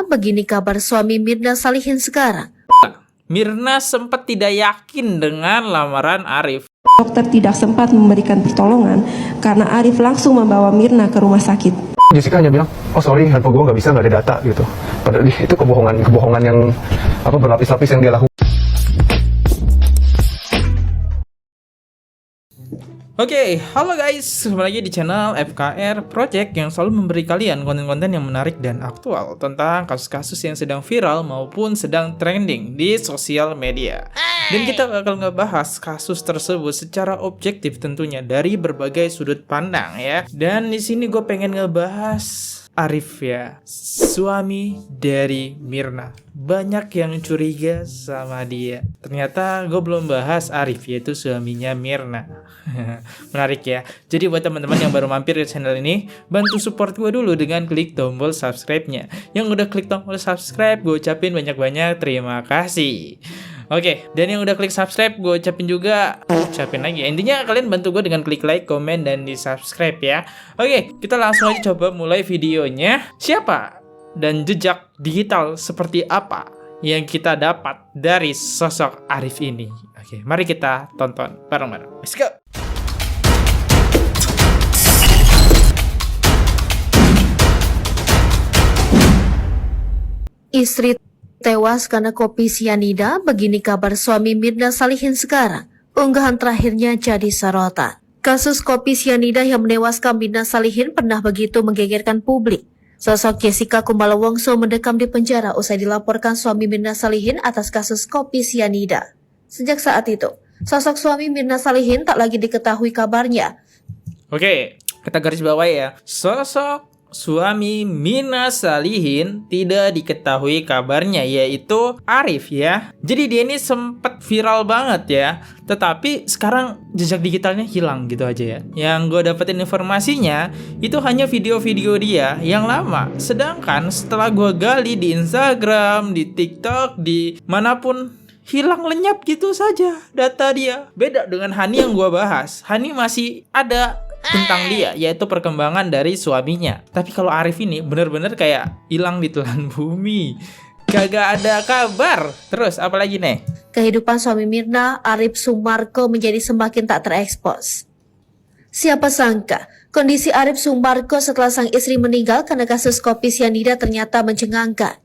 Begini kabar suami Mirna Salihin sekarang. Mirna sempat tidak yakin dengan lamaran Arif. Dokter tidak sempat memberikan pertolongan karena Arif langsung membawa Mirna ke rumah sakit. Jessica hanya bilang, oh sorry handphone gue nggak bisa, nggak ada data gitu. Padahal itu kebohongan yang berlapis-lapis yang dia lakukan. Oke, halo guys, kembali lagi di channel FKR Project yang selalu memberi kalian konten-konten yang menarik dan aktual tentang kasus-kasus yang sedang viral maupun sedang trending di sosial media. Dan kita bakal ngebahas kasus tersebut secara objektif tentunya dari berbagai sudut pandang ya. Dan di sini gue pengen ngebahas Arif ya, suami dari Mirna. Banyak yang curiga sama dia. Ternyata gue belum bahas Arif, yaitu suaminya Mirna. Menarik ya. Jadi buat teman-teman yang baru mampir di channel ini, bantu support gue dulu dengan klik tombol subscribe-nya. Yang udah klik tombol subscribe, gue ucapin banyak-banyak terima kasih. Oke, dan yang udah klik subscribe, gue ucapin lagi. Intinya kalian bantu gue dengan klik like, komen, dan di subscribe ya. Oke, kita langsung aja coba mulai videonya. Siapa dan jejak digital seperti apa yang kita dapat dari sosok Arif ini? Oke, mari kita tonton bareng-bareng. Let's go! Istri tewas karena kopi sianida. Begini kabar suami Mirna Salihin sekarang. Unggahan terakhirnya jadi sorotan. Kasus kopi sianida yang menewaskan Mirna Salihin pernah begitu menggegerkan publik. Sosok Jessica Kumala Wongso mendekam di penjara usai dilaporkan suami Mirna Salihin atas kasus kopi sianida. Sejak saat itu, sosok suami Mirna Salihin tak lagi diketahui kabarnya. Oke, kita garis bawahi ya. Sosok suami Mirna Salihin tidak diketahui kabarnya, yaitu Arif ya. Jadi dia ini sempat viral banget ya, tetapi sekarang jejak digitalnya hilang gitu aja ya. Yang gue dapetin informasinya itu hanya video-video dia yang lama. Sedangkan setelah gue gali di Instagram, di TikTok, di manapun, hilang lenyap gitu saja data dia. Beda dengan Hani yang gue bahas. Hani masih ada tentang dia, yaitu perkembangan dari suaminya. Tapi kalau Arif ini bener-bener kayak hilang di telan bumi, kagak ada kabar. Terus apalagi nih? Kehidupan suami Mirna, Arif Sumarko, menjadi semakin tak terekspos. Siapa sangka kondisi Arif Sumarko setelah sang istri meninggal karena kasus kopi sianida ternyata mencengangkan.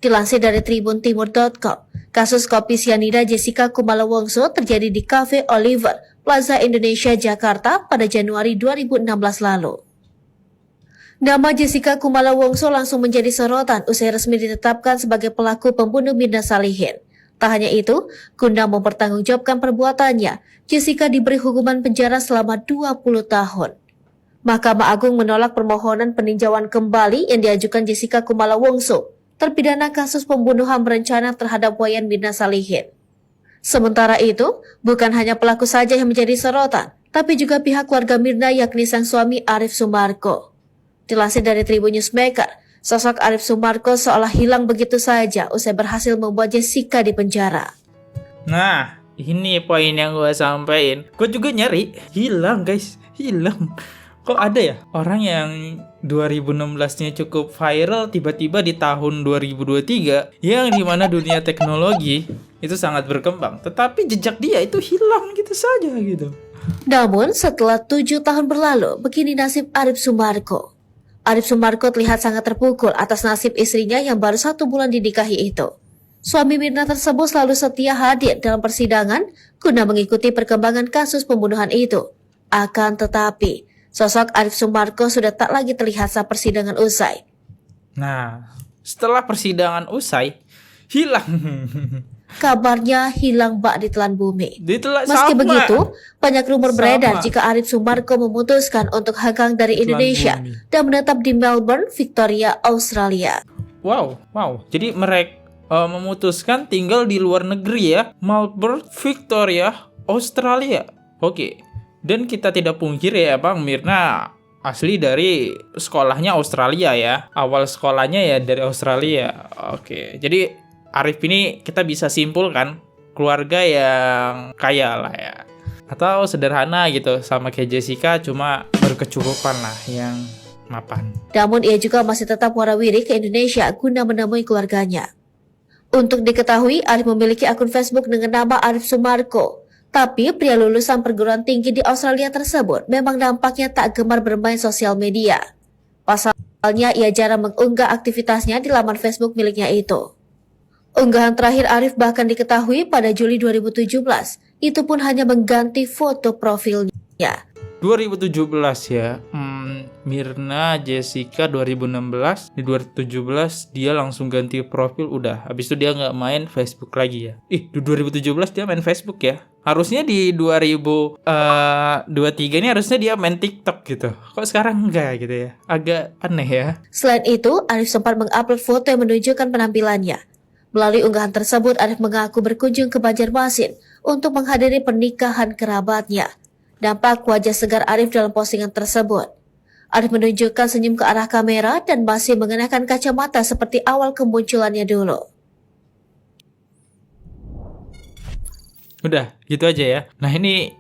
Dilansir dari tribuntimur.com, kasus kopi sianida Jessica Kumala Wongso terjadi di Cafe Oliver, Plaza Indonesia, Jakarta pada Januari 2016 lalu. Nama Jessica Kumala Wongso langsung menjadi sorotan usai resmi ditetapkan sebagai pelaku pembunuh Mirna Salihin. Tak hanya itu, guna mempertanggungjawabkan perbuatannya, Jessica diberi hukuman penjara selama 20 tahun. Mahkamah Agung menolak permohonan peninjauan kembali yang diajukan Jessica Kumala Wongso, terpidana kasus pembunuhan berencana terhadap Wayan Mirna Salihin. Sementara itu, bukan hanya pelaku saja yang menjadi sorotan, tapi juga pihak keluarga Mirna yakni sang suami Arif Sumarko. Dilansir dari Tribun Newsmaker, sosok Arif Sumarko seolah hilang begitu saja usai berhasil membuat Jessica di penjara. Nah, ini poin yang gue sampein. Gue juga nyari, hilang guys, hilang. Kok ada ya orang yang 2016-nya cukup viral tiba-tiba di tahun 2023 yang dimana dunia teknologi itu sangat berkembang, tetapi jejak dia itu hilang gitu saja gitu. Namun setelah 7 tahun berlalu, begini nasib Arif Sumarko. Arif Sumarko terlihat sangat terpukul atas nasib istrinya yang baru 1 bulan dinikahi itu. Suami Mirna tersebut selalu setia hadir dalam persidangan guna mengikuti perkembangan kasus pembunuhan itu. Akan tetapi, sosok Arif Sumarko sudah tak lagi terlihat saat persidangan usai. Nah, setelah persidangan usai, hilang. Kabarnya hilang bak di telan bumi. sama. Meski begitu, banyak rumor beredar jika Arif Sumarko memutuskan untuk hengkang dari Indonesia dan menetap di Melbourne, Victoria, Australia. Wow. Jadi mereka memutuskan tinggal di luar negeri ya, Melbourne, Victoria, Australia. Oke. Dan kita tidak pungkiri ya Bang, Mirna asli dari sekolahnya Australia ya. Awal sekolahnya ya dari Australia. Oke, jadi Arif ini kita bisa simpulkan keluarga yang kaya lah ya. Atau sederhana gitu, sama kayak Jessica, cuma berkecukupan lah, yang mapan. Namun ia juga masih tetap warawiri ke Indonesia guna menemui keluarganya. Untuk diketahui, Arif memiliki akun Facebook dengan nama Arif Sumarko. Tapi pria lulusan perguruan tinggi di Australia tersebut memang nampaknya tak gemar bermain sosial media. Pasalnya, ia jarang mengunggah aktivitasnya di laman Facebook miliknya itu. Unggahan terakhir Arif bahkan diketahui pada Juli 2017, itu pun hanya mengganti foto profilnya. 2017 ya, Mirna Jessica 2016, di 2017 dia langsung ganti profil udah. Habis itu dia nggak main Facebook lagi ya. Di 2017 dia main Facebook ya. Harusnya di 2023 ini harusnya dia main TikTok gitu. Kok sekarang enggak gitu ya? Agak aneh ya. Selain itu, Arif sempat mengupload foto yang menunjukkan penampilannya. Melalui unggahan tersebut, Arif mengaku berkunjung ke Banjarmasin untuk menghadiri pernikahan kerabatnya. Dampak wajah segar Arif dalam postingan tersebut. Arif menunjukkan senyum ke arah kamera dan masih mengenakan kacamata seperti awal kemunculannya dulu. Udah, gitu aja ya. Nah ini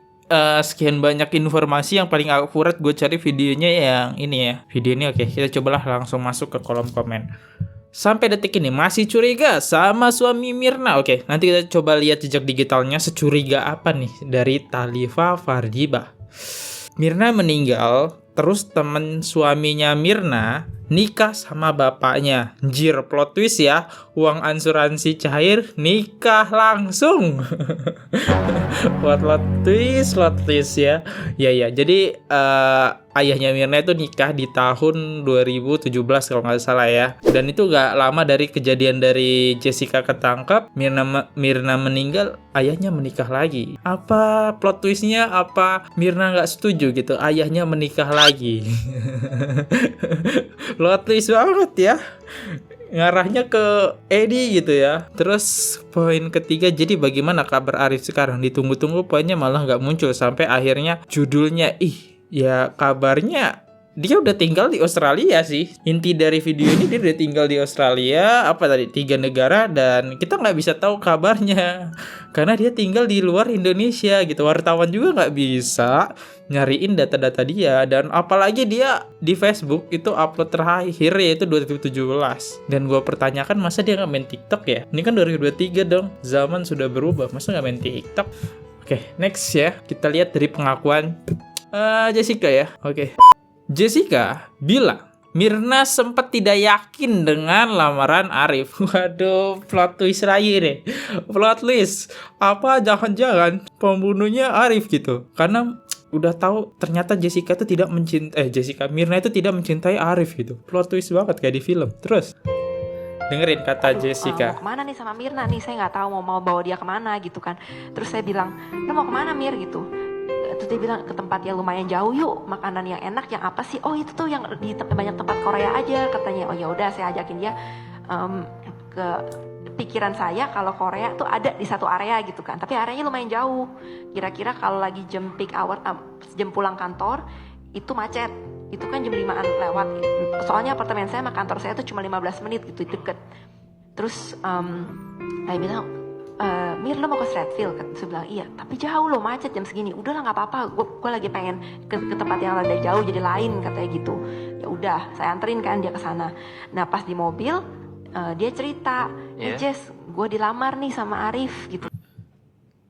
sekian banyak informasi yang paling akurat gue cari videonya yang ini ya. Video ini oke, kita cobalah langsung masuk ke kolom komen. Sampai detik ini masih curiga sama suami Mirna. Oke, nanti kita coba lihat jejak digitalnya securiga apa nih dari Talifa Fardibah. Mirna meninggal, terus temen suaminya Mirna nikah sama bapaknya. Anjir, plot twist ya. Uang asuransi cair, nikah langsung. plot twist ya. Ya, jadi ayahnya Mirna itu nikah di tahun 2017 kalau nggak salah ya. Dan itu nggak lama dari kejadian dari Jessica ketangkap, Mirna meninggal, ayahnya menikah lagi. Apa plot twistnya? Apa Mirna nggak setuju gitu? Ayahnya menikah lagi. Plot twist banget ya. Ngarahnya ke Edi gitu ya. Terus poin ketiga, jadi bagaimana kabar Arif sekarang? Ditunggu-tunggu poinnya malah nggak muncul. Sampai akhirnya judulnya, ya kabarnya dia udah tinggal di Australia sih. Inti dari video ini dia udah tinggal di Australia, 3 negara, dan kita nggak bisa tahu kabarnya karena dia tinggal di luar Indonesia gitu. Wartawan juga nggak bisa nyariin data-data dia, dan apalagi dia di Facebook itu upload terakhir yaitu 2017. Dan gue pertanyakan, masa dia nggak main TikTok ya? Ini kan 2023 dong, zaman sudah berubah, masa nggak main TikTok? Oke, next ya, kita lihat dari pengakuan Jessica ya. Oke. Jessica bilang Mirna sempat tidak yakin dengan lamaran Arif. Waduh, plot twist lagi deh. Plot twist. Apa jangan-jangan pembunuhnya Arif gitu? Karena udah tahu ternyata Jessica itu tidak mencintai Mirna itu tidak mencintai Arif gitu. Plot twist banget kayak di film. Terus dengerin kata Jessica. Mau kemana nih sama Mirna nih? Saya nggak tahu mau bawa dia kemana gitu kan. Terus saya bilang, lo mau kemana Mir gitu? Terus dia bilang, ke tempat yang lumayan jauh yuk, makanan yang enak yang apa sih? Oh itu tuh yang di banyak tempat Korea aja katanya. Oh ya udah, saya ajakin dia ke pikiran saya kalau Korea tuh ada di satu area gitu kan. Tapi areanya lumayan jauh. Kira-kira kalau lagi jam peak hour, jam pulang kantor itu macet. Itu kan jam 5-an lewat. Soalnya apartemen saya sama kantor saya tuh cuma 15 menit gitu, deket. Terus saya bilang, Mir lo mau ke Strathfield? Saya bilang iya, tapi jauh loh, macet jam segini. Udah lah nggak apa-apa, gue lagi pengen ke tempat yang rada jauh jadi lain katanya gitu. Ya udah, saya anterin kan dia ke sana. Nah pas di mobil dia cerita, Jess, gue dilamar nih sama Arif gitu.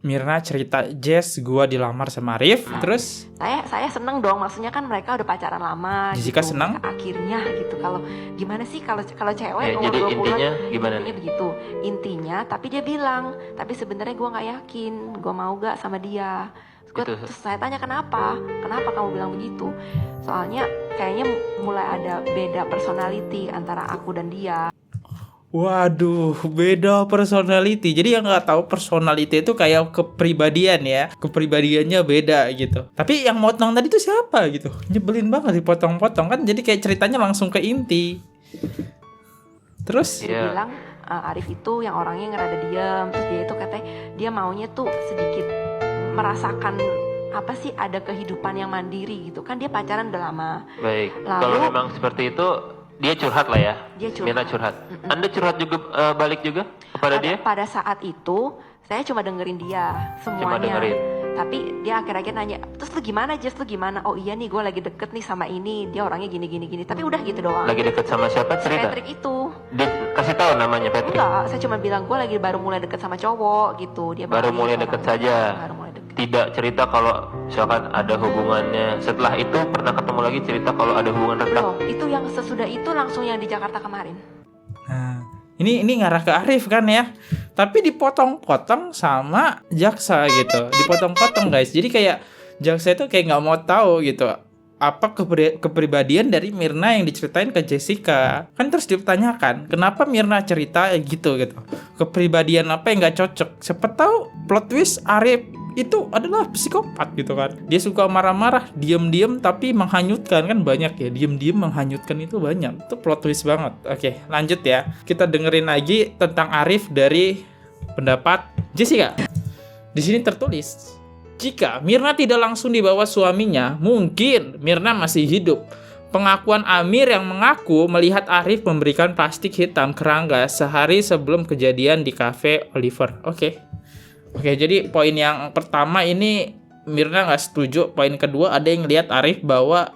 Mirna cerita, Jess, gue dilamar sama Arif. Terus saya seneng dong, maksudnya kan mereka udah pacaran lama. Jessica gitu. senang? Akhirnya gitu. Kalau gimana sih kalau cewek umur jadi 20-an, intinya gimana nih? Begitu. Intinya, tapi dia bilang, tapi sebenarnya gue nggak yakin, gue mau gak sama dia. Terus saya tanya kenapa kamu bilang begitu? Soalnya kayaknya mulai ada beda personality antara aku dan dia. waduh, beda personality. Jadi yang nggak tahu personality itu kayak kepribadian ya. Kepribadiannya beda gitu. Tapi yang motong tadi itu siapa gitu? Nyebelin banget dipotong-potong kan. Jadi kayak ceritanya langsung ke inti. Terus? Dia bilang Arif itu yang orangnya ngerada diam. Terus dia itu katanya dia maunya tuh sedikit merasakan apa sih, ada kehidupan yang mandiri gitu. Kan dia pacaran udah lama. Baik, Lalu, kalau memang seperti itu dia curhat lah ya. Dia curhat. Mirna curhat. Anda curhat juga balik juga kepada dia? Pada saat itu saya cuma dengerin dia semuanya. Cuma dengerin. Tapi dia akhir-akhir nanya, terus lu gimana Jess, lu gimana? Oh iya nih gue lagi deket nih sama ini, dia orangnya gini. Tapi udah gitu doang. Lagi deket sama siapa, cerita? Patrick itu. Dia kasih tahu namanya Patrick. Enggak, saya cuma bilang gue lagi baru mulai deket sama cowok gitu. Dia Baru balik mulai sama deket orang. saja. Baru mulai deket. Tidak cerita kalau misalkan ada hubungannya. Setelah itu pernah ketemu lagi cerita kalau ada hubungan retak. Loh, itu yang sesudah itu langsung yang di Jakarta kemarin. Nah, ini ngarah ke Arif kan ya. Tapi dipotong-potong sama jaksa gitu. Dipotong-potong guys. Jadi kayak jaksa itu kayak nggak mau tahu gitu. Apa kepribadian dari Mirna yang diceritain ke Jessica. Kan terus dipertanyakan, kenapa Mirna cerita gitu. Kepribadian apa yang nggak cocok. Siapa tahu plot twist Arif itu adalah psikopat gitu kan. Dia suka marah-marah, diam-diam tapi menghanyutkan, kan banyak ya. Diam-diam menghanyutkan itu banyak. Itu plot twist banget. Oke, lanjut ya. Kita dengerin lagi tentang Arif dari pendapat Jessica. Di sini tertulis, jika Mirna tidak langsung dibawa suaminya, mungkin Mirna masih hidup. Pengakuan Amir yang mengaku melihat Arif memberikan plastik hitam ke Rangga sehari sebelum kejadian di cafe Oliver. Oke, jadi poin yang pertama ini Mirna nggak setuju. Poin kedua ada yang lihat Arif bawa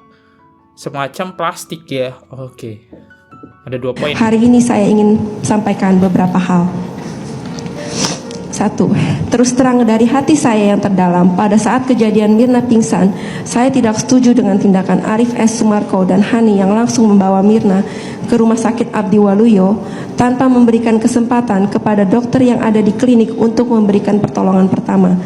semacam plastik ya. Oke, ada 2 poin. Hari ini saya ingin sampaikan beberapa hal. 1. Terus terang dari hati saya yang terdalam, pada saat kejadian Mirna pingsan, saya tidak setuju dengan tindakan Arif S. Sumarko dan Hani yang langsung membawa Mirna ke Rumah Sakit Abdi Waluyo tanpa memberikan kesempatan kepada dokter yang ada di klinik untuk memberikan pertolongan pertama.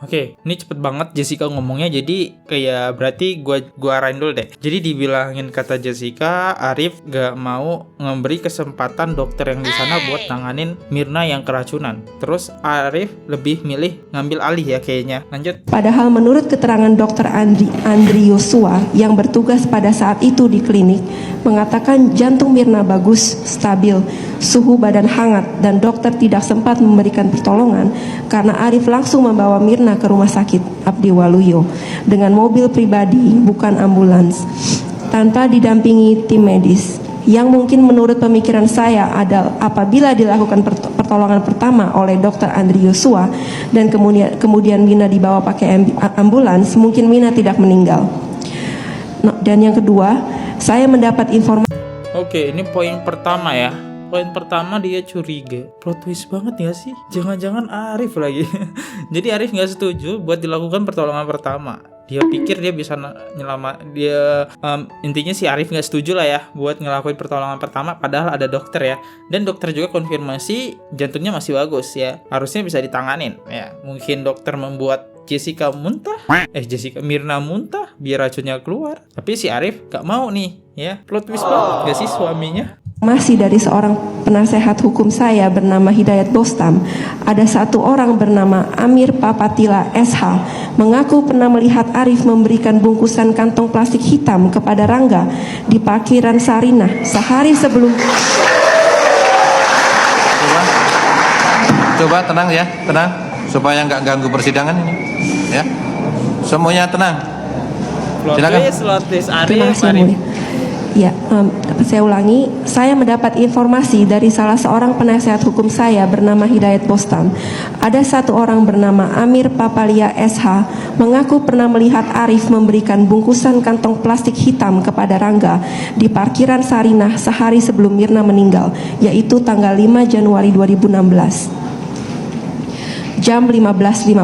Oke, ini cepet banget Jessica ngomongnya, jadi kayak berarti gua arahin dulu deh. Jadi dibilangin kata Jessica, Arif gak mau memberi kesempatan dokter yang di sana buat nanganin Mirna yang keracunan. Terus Arif lebih milih ngambil alih ya kayaknya. Lanjut. Padahal menurut keterangan dokter Andri Yosua yang bertugas pada saat itu di klinik, mengatakan jantung Mirna bagus, stabil, suhu badan hangat, dan dokter tidak sempat memberikan pertolongan karena Arif langsung membawa Mirna ke Rumah Sakit Abdi Waluyo dengan mobil pribadi, bukan ambulans, tanpa didampingi tim medis. Yang mungkin menurut pemikiran saya adalah apabila dilakukan pertolongan pertama oleh dokter Andri Yosua dan kemudian Mirna dibawa pakai ambulans, mungkin Mirna tidak meninggal. Dan yang kedua, saya mendapat informasi. Oke, ini poin pertama ya. Poin pertama dia curiga. Plot twist banget ya sih. Jangan-jangan Arif lagi. Jadi Arif nggak setuju buat dilakukan pertolongan pertama. Dia pikir dia bisa intinya si Arif nggak setuju lah ya buat ngelakuin pertolongan pertama. Padahal ada dokter ya. Dan dokter juga konfirmasi jantungnya masih bagus ya. Harusnya bisa ditanganin ya. Mungkin dokter membuat Mirna muntah biar racunnya keluar. Tapi si Arif gak mau nih ya. Plot twist banget gak sih suaminya? Masih dari seorang penasehat hukum saya bernama Hidayat Bostam, ada satu orang bernama Amir Papatila SH mengaku pernah melihat Arif memberikan bungkusan kantong plastik hitam kepada Rangga di parkiran Sarinah sehari sebelum. Coba tenang ya, tenang supaya nggak ganggu persidangan ini, ya. Semuanya tenang. Silakan. Terima kasih yang mulia. Ya, saya ulangi, saya mendapat informasi dari salah seorang penasehat hukum saya bernama Hidayat Bostam. Ada satu orang bernama Amir Papalia SH mengaku pernah melihat Arif memberikan bungkusan kantong plastik hitam kepada Rangga di parkiran Sarinah sehari sebelum Mirna meninggal, yaitu tanggal 5 Januari 2016. Jam 15.50.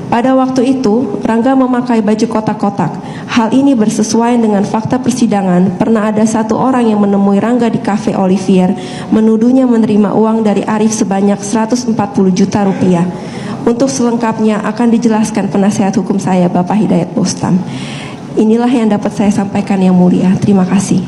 Pada waktu itu, Rangga memakai baju kotak-kotak. Hal ini bersesuaian dengan fakta persidangan. Pernah ada satu orang yang menemui Rangga di Cafe Olivier, menuduhnya menerima uang dari Arif sebanyak 140 juta rupiah. Untuk selengkapnya akan dijelaskan penasehat hukum saya, Bapak Hidayat Bostam. Inilah yang dapat saya sampaikan yang mulia. Terima kasih.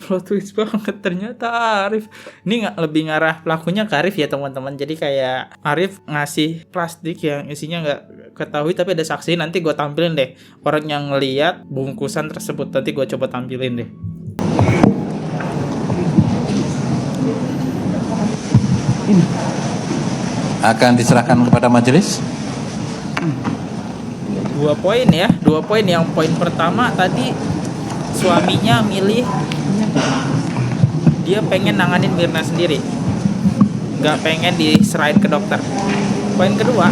Plot twist banget, ternyata Arif ini lebih ngarah pelakunya ke Arif ya teman-teman. Jadi kayak Arif ngasih plastik yang isinya nggak ketahui tapi ada saksi. Nanti gue tampilin deh orang yang ngeliat bungkusan tersebut, nanti gue coba tampilin deh. Akan diserahkan kepada majelis. 2 poin ya, 2 poin. Yang poin pertama tadi suaminya milih dia pengen nanganin Mirna sendiri. nggak pengen diserahin ke dokter. Poin kedua,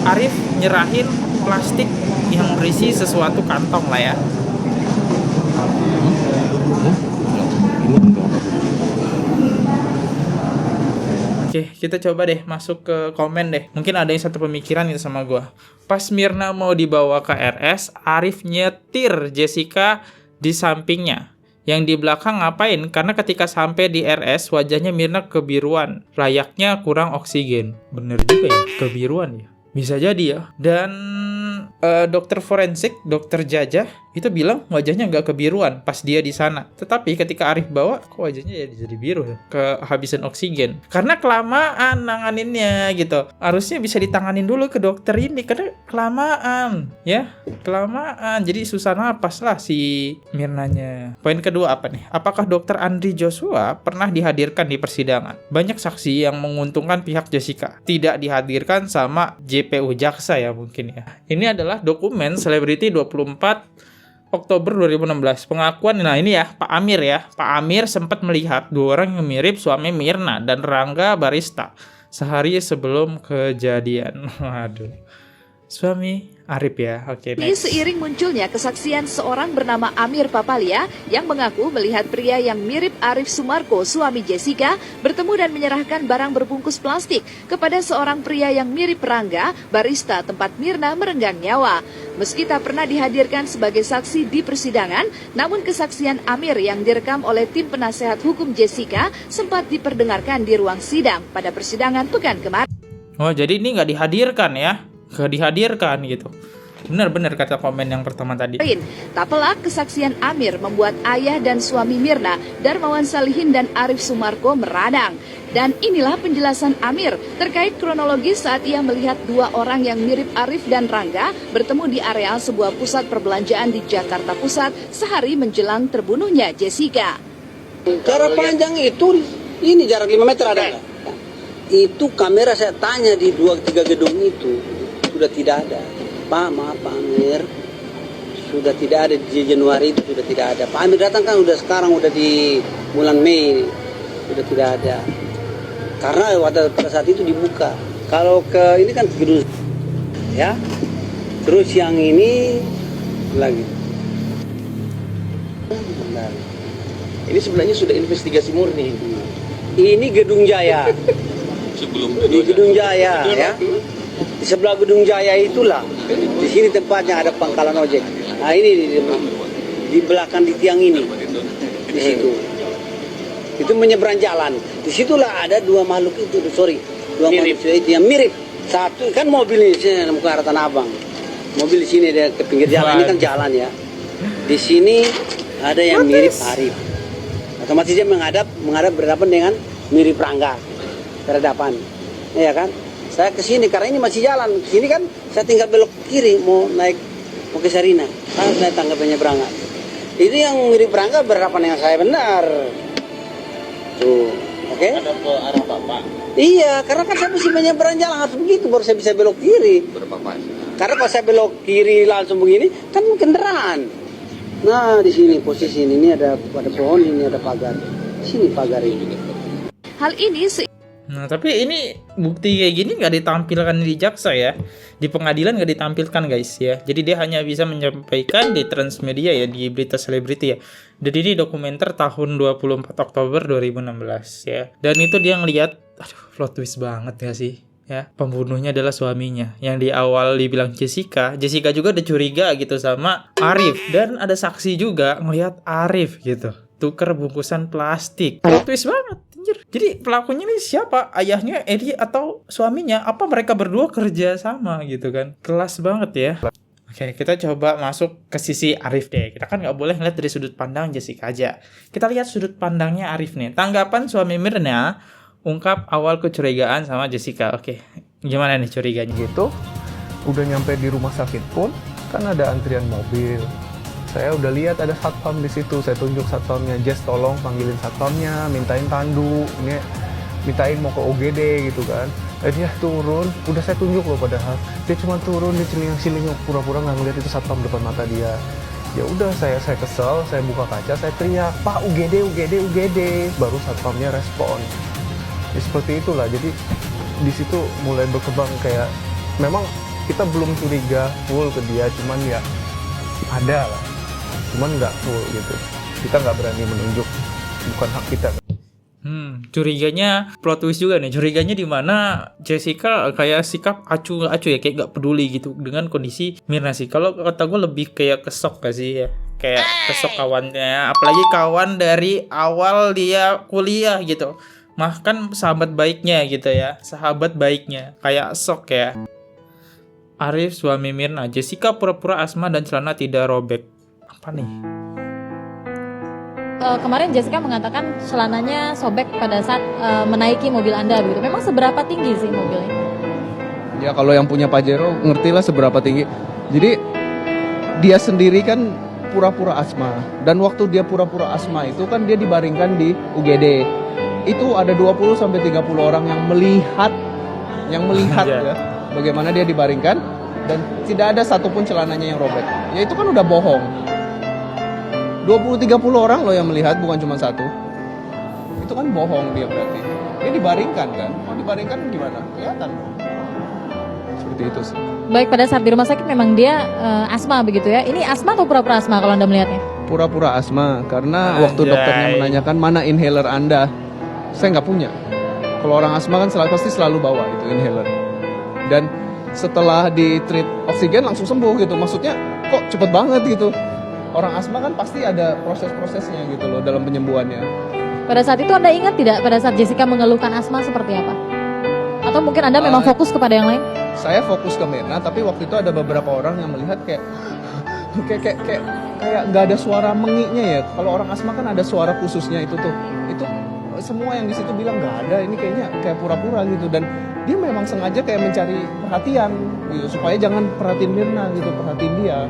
Arif nyerahin plastik yang berisi sesuatu kantong lah ya. Oke, kita coba deh masuk ke komen deh. Mungkin ada yang satu pemikiran gitu sama gue. Pas Mirna mau dibawa ke RS, Arif nyetir Jessica di sampingnya. Yang di belakang ngapain? Karena ketika sampai di RS, wajahnya Mirna kebiruan. Layaknya kurang oksigen. Bener juga ya, kebiruan ya. Bisa jadi ya. Dan dokter forensik, dokter Jajah, itu bilang wajahnya nggak kebiruan pas dia di sana. Tetapi ketika Arif bawa, kok wajahnya jadi biru ya? Kehabisan oksigen. Karena kelamaan nanganinnya gitu. Harusnya bisa ditanganin dulu ke dokter ini, karena kelamaan ya. Kelamaan, jadi susah napas lah si Mirnanya. Poin kedua apa nih? Apakah dokter Andri Joshua pernah dihadirkan di persidangan? Banyak saksi yang menguntungkan pihak Jessica. Tidak dihadirkan sama JPU Jaksa ya mungkin ya. Ini adalah dokumen selebriti 24 Oktober 2016. Pengakuan, nah ini ya, Pak Amir ya. Pak Amir sempat melihat dua orang yang mirip suami Mirna dan Rangga Barista sehari sebelum kejadian. Waduh. Suami Arif ya. Oke, Ini next. seiring munculnya kesaksian seorang bernama Amir Papalia yang mengaku melihat pria yang mirip Arif Sumarko, suami Jessica, bertemu dan menyerahkan barang berbungkus plastik kepada seorang pria yang mirip Rangga, barista tempat Mirna merenggang nyawa. Meski tak pernah dihadirkan sebagai saksi di persidangan, namun kesaksian Amir yang direkam oleh tim penasehat hukum Jessica sempat diperdengarkan di ruang sidang pada persidangan pekan kemarin. Oh, jadi ini nggak dihadirkan ya? Nggak dihadirkan gitu. Benar-benar kata komen yang pertama tadi. Tak pelak, kesaksian Amir membuat ayah dan suami Mirna, Darmawan Salihin dan Arif Sumarko meradang. Dan inilah penjelasan Amir terkait kronologis saat ia melihat dua orang yang mirip Arif dan Rangga bertemu di areal sebuah pusat perbelanjaan di Jakarta Pusat sehari menjelang terbunuhnya Jessica. Jarak panjang itu, ini jarak 5 meter ada nggak? Itu kamera saya tanya di 2-3 gedung itu, sudah tidak ada. Pak, maaf Pak Amir, sudah tidak ada di Januari itu, sudah tidak ada. Pak Amir datang kan udah sekarang, udah di bulan Mei, sudah tidak ada. Karena pada saat itu dibuka. Kalau ke ini kan gedung, ya. Terus yang ini lagi. Benar. Ini sebenarnya sudah investigasi murni. Ini Gedung Jaya. Di Gedung Jaya, ya. Di sebelah Gedung Jaya itulah. Di sini tempatnya ada pangkalan ojek. Nah ini di belakang di tiang ini. Di situ. Itu menyeberang jalan. Disitulah ada dua makhluk itu, dua manusia itu yang mirip. Satu kan mobil ini sini ke arah Tanah Abang. Mobil di sini dia ke pinggir jalan, ini kan jalan ya. Di sini ada yang mirip Arif. Otomatis dia menghadap berhadapan dengan mirip Rangga. Berhadapan. Ya kan? Saya ke sini karena ini masih jalan. Sini kan saya tinggal belok kiri mau ke Sarina. Saya naik tangga penyeberangan. Itu yang mirip Rangga berhadapan dengan saya benar. Tuh, oke? Ada ke arah Bapak. Iya, karena kan saya mesti menyeberang jalan harus begitu baru saya bisa belok kiri. Berapa? Karena kalau saya belok kiri langsung begini kan kendaraan. Nah, di sini posisi ini ada pohon, ini ada pagar. Sini pagar ini. Hal ini Nah, tapi ini bukti kayak gini nggak ditampilkan di jaksa ya. Di pengadilan nggak ditampilkan guys ya. Jadi dia hanya bisa menyampaikan di Transmedia ya, di berita selebriti ya. Dan ini dokumenter tahun 24 Oktober 2016 ya. Dan itu dia ngeliat, aduh plot twist banget ya sih. Ya, pembunuhnya adalah suaminya. Yang di awal dibilang Jessica juga udah curiga gitu sama Arif. Dan ada saksi juga ngeliat Arif gitu. Tuker bungkusan plastik. Plot twist banget. Jadi pelakunya ini siapa? Ayahnya Edi atau suaminya? Apa mereka berdua kerja sama gitu kan? Kelas banget ya. Oke, kita coba masuk ke sisi Arif deh. Kita kan nggak boleh ngeliat dari sudut pandang Jessica aja. Kita lihat sudut pandangnya Arif nih. Tanggapan suami Mirna ungkap awal kecurigaan sama Jessica. Oke, gimana nih curiganya? Gitu, udah nyampe di rumah sakit pun kan ada antrian mobil. Saya udah lihat ada satpam di situ. Saya tunjuk satpamnya, Jess tolong panggilin satpamnya, mintain tandu, ini mintain mau ke OGD gitu kan. Dia turun, udah saya tunjuk loh padahal. Dia cuma turun, dia celingak-celingak pura-pura nggak ngeliat itu satpam depan mata dia. Ya udah saya kesel, saya buka kaca, saya teriak, "Pak, UGD." Baru satpamnya respon. Ya, seperti itulah. Jadi di situ mulai berkembang kayak memang kita belum curiga full ke dia, cuman ya ada lah, cuman nggak full gitu. Kita nggak berani menunjuk, bukan hak kita. Curiganya plot twist juga nih. Curiganya di mana Jessica kayak sikap acuh ya, kayak nggak peduli gitu dengan kondisi Mirna sih. Kalau kata gue lebih kayak kesok gak sih ya, kayak kesok kawannya, apalagi kawan dari awal dia kuliah gitu, bahkan sahabat baiknya gitu ya, sahabat baiknya, kayak sok ya. Arif suami Mirna, Jessica pura-pura asma dan celana tidak robek. Apa nih? Kemarin Jessica mengatakan celananya sobek pada saat menaiki mobil Anda begitu. Memang seberapa tinggi sih mobilnya? Ya kalau yang punya Pajero ngertilah seberapa tinggi. Jadi dia sendiri kan pura-pura asma, dan waktu dia pura-pura asma itu kan dia dibaringkan di UGD. Itu ada 20 sampai 30 orang yang melihat ya bagaimana dia dibaringkan, dan tidak ada satupun celananya yang robek. Ya itu kan udah bohong. 20-30 orang loh yang melihat, bukan cuma satu. Itu kan bohong dia berarti. Dia dibaringkan kan? Mau dibaringkan gimana? Kelihatan. Seperti itu sih. Baik, pada saat di rumah sakit memang dia asma begitu ya. Ini asma atau pura-pura asma kalau Anda melihatnya? Pura-pura asma, karena waktu dokternya menanyakan mana inhaler Anda, saya nggak punya. Kalau orang asma kan pasti selalu bawa itu inhaler. Dan setelah di-treat oksigen langsung sembuh gitu. Maksudnya kok cepet banget gitu. Orang asma kan pasti ada proses-prosesnya gitu loh dalam penyembuhannya. Pada saat itu Anda ingat tidak pada saat Jessica mengeluhkan asma seperti apa? Atau mungkin Anda memang fokus kepada yang lain? Saya fokus ke Mirna, tapi waktu itu ada beberapa orang yang melihat kayak nggak ada suara menginya ya. Kalau orang asma kan ada suara khususnya itu tuh. Itu semua yang di situ bilang nggak ada, ini kayaknya kayak pura-pura gitu, dan dia memang sengaja kayak mencari perhatian gitu supaya jangan perhatiin Mirna gitu, perhatiin dia.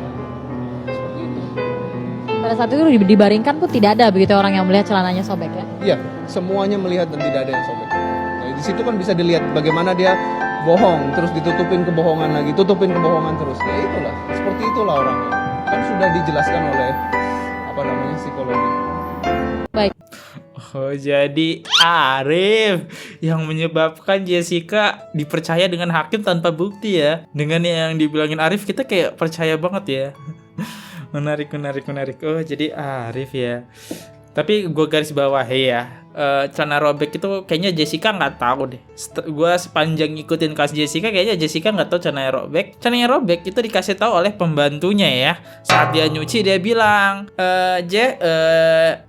Pada saat itu dibaringkan pun tidak ada begitu orang yang melihat celananya sobek ya? Iya, semuanya melihat dan tidak ada yang sobek. Nah, di situ kan bisa dilihat bagaimana dia bohong, terus ditutupin kebohongan lagi, tutupin kebohongan terus. Ya itulah, seperti itulah orangnya. Kan sudah dijelaskan oleh psikologi. Baik. Oh, jadi Arif yang menyebabkan Jessica dipercaya dengan hakim tanpa bukti ya. Dengan yang dibilangin Arif kita kayak percaya banget ya. Menarik. Oh, jadi Arif ya. Tapi gue garis bawahi ya, celana robek itu kayaknya Jessica nggak tahu deh. Gue sepanjang ngikutin kasus Jessica, kayaknya Jessica nggak tahu celananya robek. Celananya robek itu dikasih tahu oleh pembantunya ya. Saat dia nyuci dia bilang,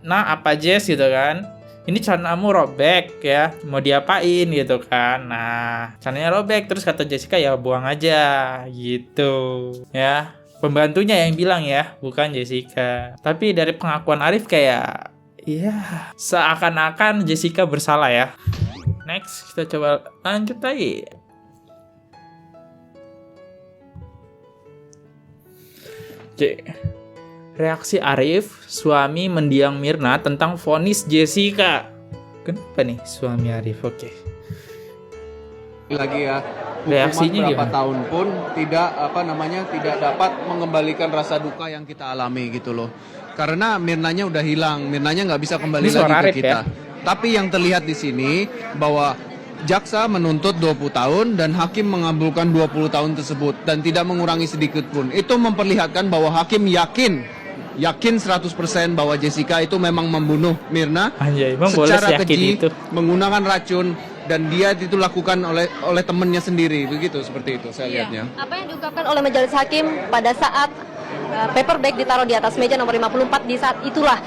apa Jess gitu kan? Ini celanamu robek ya, mau diapain gitu kan? Nah, celananya robek, terus kata Jessica ya buang aja gitu ya. Pembantunya yang bilang ya, bukan Jessica. Tapi dari pengakuan Arif kayak, ya seakan-akan Jessica bersalah ya. Next, kita coba lanjut lagi. Reaksi Arif, suami mendiang Mirna tentang vonis Jessica. Kenapa nih suami Arif? Oke. Lagi ya, reaksinya berapa gimana? tahun pun tidak dapat mengembalikan rasa duka yang kita alami gitu loh. Karena Mirnanya udah hilang, Mirnanya nggak bisa kembali lagi Arif ke kita. ya? Tapi yang terlihat di sini bahwa jaksa menuntut 20 tahun dan hakim mengabulkan 20 tahun tersebut dan tidak mengurangi sedikit pun. Itu memperlihatkan bahwa hakim yakin 100% bahwa Jessica itu memang membunuh Mirna. Anjay, secara keji, menggunakan racun, dan dia itu lakukan oleh temannya sendiri, begitu, seperti itu saya lihatnya. Apa yang diungkapkan oleh majelis hakim pada saat paper bag ditaruh di atas meja nomor 54, di saat itulah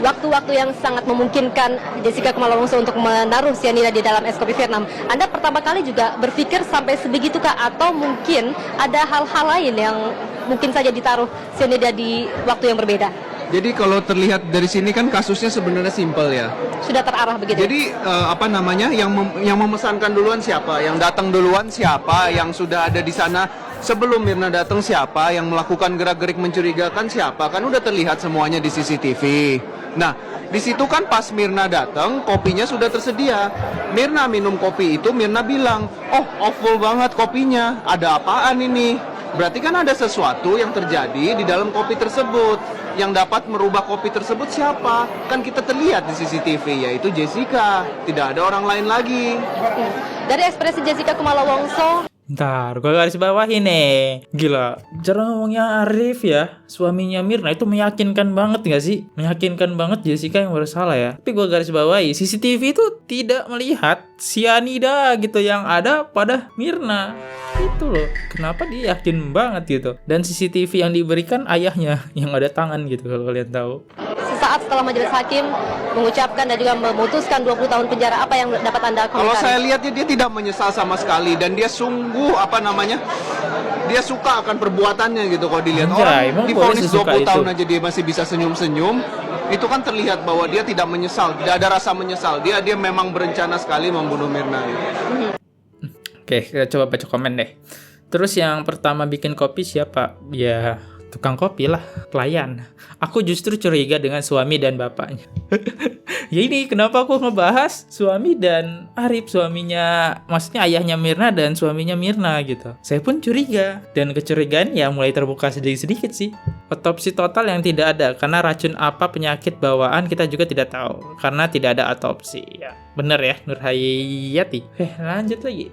waktu-waktu yang sangat memungkinkan Jessica Kumala Wongso untuk menaruh cyanida di dalam es kopi Vietnam. Anda pertama kali juga berpikir sampai sebegitukah, atau mungkin ada hal-hal lain yang mungkin saja ditaruh cyanida di waktu yang berbeda? Jadi kalau terlihat dari sini kan kasusnya sebenarnya simpel ya. Sudah terarah begitu. Jadi yang memesankan duluan siapa, yang datang duluan siapa, yang sudah ada di sana sebelum Mirna datang siapa, yang melakukan gerak-gerik mencurigakan siapa, kan udah terlihat semuanya di CCTV. Nah, di situ kan pas Mirna datang, kopinya sudah tersedia. Mirna minum kopi itu, Mirna bilang, "Oh, awful banget kopinya. Ada apaan ini?" Berarti kan ada sesuatu yang terjadi di dalam kopi tersebut. Yang dapat merubah kopi tersebut siapa? Kan kita terlihat di CCTV, yaitu Jessica. Tidak ada orang lain lagi. Dari ekspresi Jessica Kumala Wongso, Ntar, gue garis bawahi nih. Gila, cara ngomongnya Arif ya, suaminya Mirna itu meyakinkan banget gak sih? Meyakinkan banget Jessica yang bersalah ya. Tapi gue garis bawahi, CCTV itu tidak melihat cyanida gitu yang ada pada Mirna. Itu loh, kenapa dia yakin banget gitu. Dan CCTV yang diberikan ayahnya yang ada tangan gitu kalau kalian tahu. sesaat setelah majelis hakim mengucapkan dan juga memutuskan 20 tahun penjara, apa yang dapat Anda komentari? Kalau saya lihatnya dia tidak menyesal sama sekali dan dia sungguh dia suka akan perbuatannya gitu. Kalau dilihat orang divonis 20 tahun aja dia masih bisa senyum-senyum, itu kan terlihat bahwa dia tidak menyesal, tidak ada rasa menyesal. Dia memang berencana sekali membunuh Mirna gitu. Oke, kita coba baca komen deh. Terus yang pertama bikin kopi siapa? Ya tukang kopi lah, pelayan. Aku justru curiga dengan suami dan bapaknya. Ya ini kenapa aku ngebahas suami dan Arif, suaminya, maksudnya ayahnya Mirna dan suaminya Mirna gitu. Saya pun curiga, dan kecurigaan ya mulai terbuka sedikit-sedikit sih. Otopsi total yang tidak ada, karena racun apa penyakit bawaan kita juga tidak tahu, karena tidak ada otopsi. Ya bener ya, Nur Hayati. Lanjut lagi.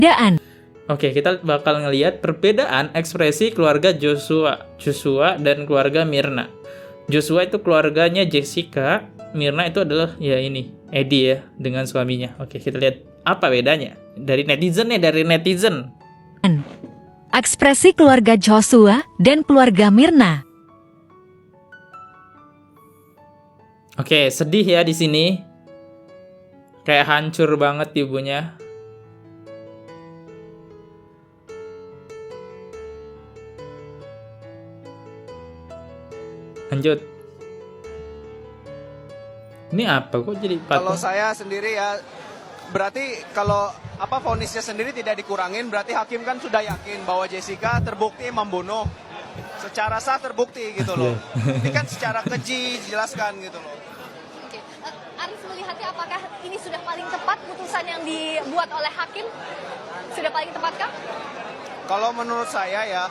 Oke, kita bakal ngelihat perbedaan ekspresi keluarga Joshua dan keluarga Mirna. Joshua itu keluarganya Jessica, Mirna itu adalah ya ini, Eddie ya, dengan suaminya. Oke, kita lihat apa bedanya. Dari netizen. Ekspresi keluarga Joshua dan keluarga Mirna. Oke, sedih ya di sini. Kayak hancur banget ibunya. Lanjut. Ini apa kok jadi patung? Kalau saya sendiri ya, berarti kalau vonisnya sendiri tidak dikurangin, berarti hakim kan sudah yakin bahwa Jessica terbukti membunuh. Secara sah terbukti gitu loh. Ini kan secara keji dijelaskan gitu loh. Oke. Arif melihatnya apakah ini sudah paling tepat putusan yang dibuat oleh hakim? Sudah paling tepatkah? Kalau menurut saya ya,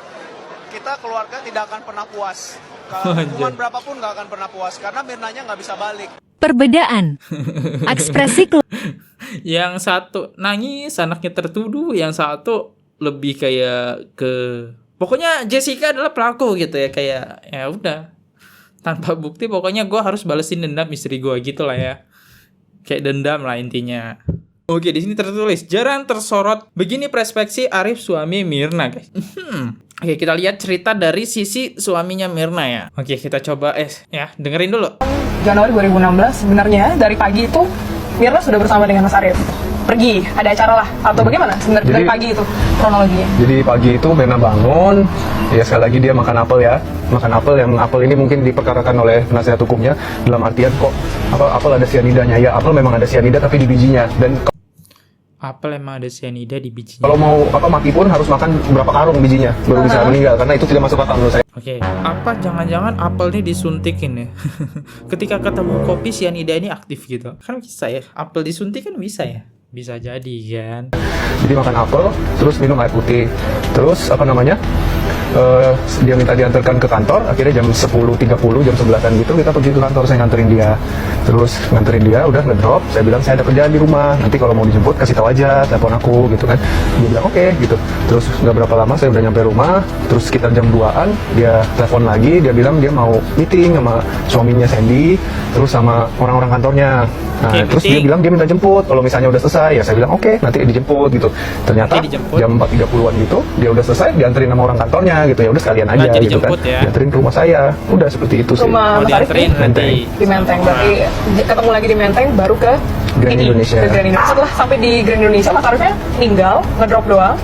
kita keluarga tidak akan pernah puas. Hukuman berapapun nggak akan pernah puas karena Mirnanya nggak bisa balik. Perbedaan ekspresi yang satu nangis anaknya tertuduh, yang satu lebih kayak ke pokoknya Jessica adalah pelaku gitu ya, kayak ya udah tanpa bukti pokoknya gue harus balesin dendam istri gue gitu lah ya, kayak dendam lah intinya. Oke, di sini tertulis jarang tersorot begini perspektif Arif suami Mirna guys. Oke, kita lihat cerita dari sisi suaminya Mirna ya. Oke, kita coba ya dengerin dulu. Januari 2016 sebenarnya dari pagi itu Mirna sudah bersama dengan Mas Arif. Pergi, ada acara lah atau bagaimana sebenarnya dari pagi itu kronologinya? Jadi pagi itu Mirna bangun, ya sekali lagi dia makan apel ya. Makan apel, yang apel ini mungkin diperkarakan oleh penasihat hukumnya dalam artian kok apel ada sianidanya. Ya, apel memang ada sianida tapi di bijinya, dan apel emang ada sianida di bijinya. kalau mau mati pun harus makan berapa karung bijinya baru bisa meninggal, karena itu tidak masuk akal menurut saya. Oke, apa jangan-jangan apel ini disuntikin ya? Ketika ketemu kopi sianida ini aktif gitu. Kan bisa ya, apel disuntik kan bisa ya? Bisa jadi kan. Jadi makan apel, terus minum air putih, terus dia minta diantarkan ke kantor. Akhirnya jam 10.30, jam 11-an gitu kita pergi ke kantor, saya nganterin dia. Terus nganterin dia, udah ngedrop, saya bilang saya ada kerjaan di rumah, nanti kalau mau dijemput kasih tahu aja, telepon aku gitu kan. Dia bilang oke gitu. Terus nggak berapa lama saya udah nyampe rumah, terus sekitar jam 2-an dia telepon lagi, dia bilang dia mau meeting sama suaminya Sandy, terus sama orang-orang kantornya. Nah, terus dia bilang dia minta jemput, kalau misalnya udah selesai, ya saya bilang oke, nanti dijemput gitu. Ternyata jam 4.30-an gitu, dia udah selesai, dianterin sama orang kantornya gitu, ya udah sekalian aja gitu kan. Ya. Dianterin ke rumah saya, udah seperti itu sih. Rumah Mas Arif di Menteng, berarti ketemu lagi di Menteng, baru ke Grand Indonesia. Setelah sampai di Grand Indonesia, Mas Arifnya tinggal, ngedrop doang,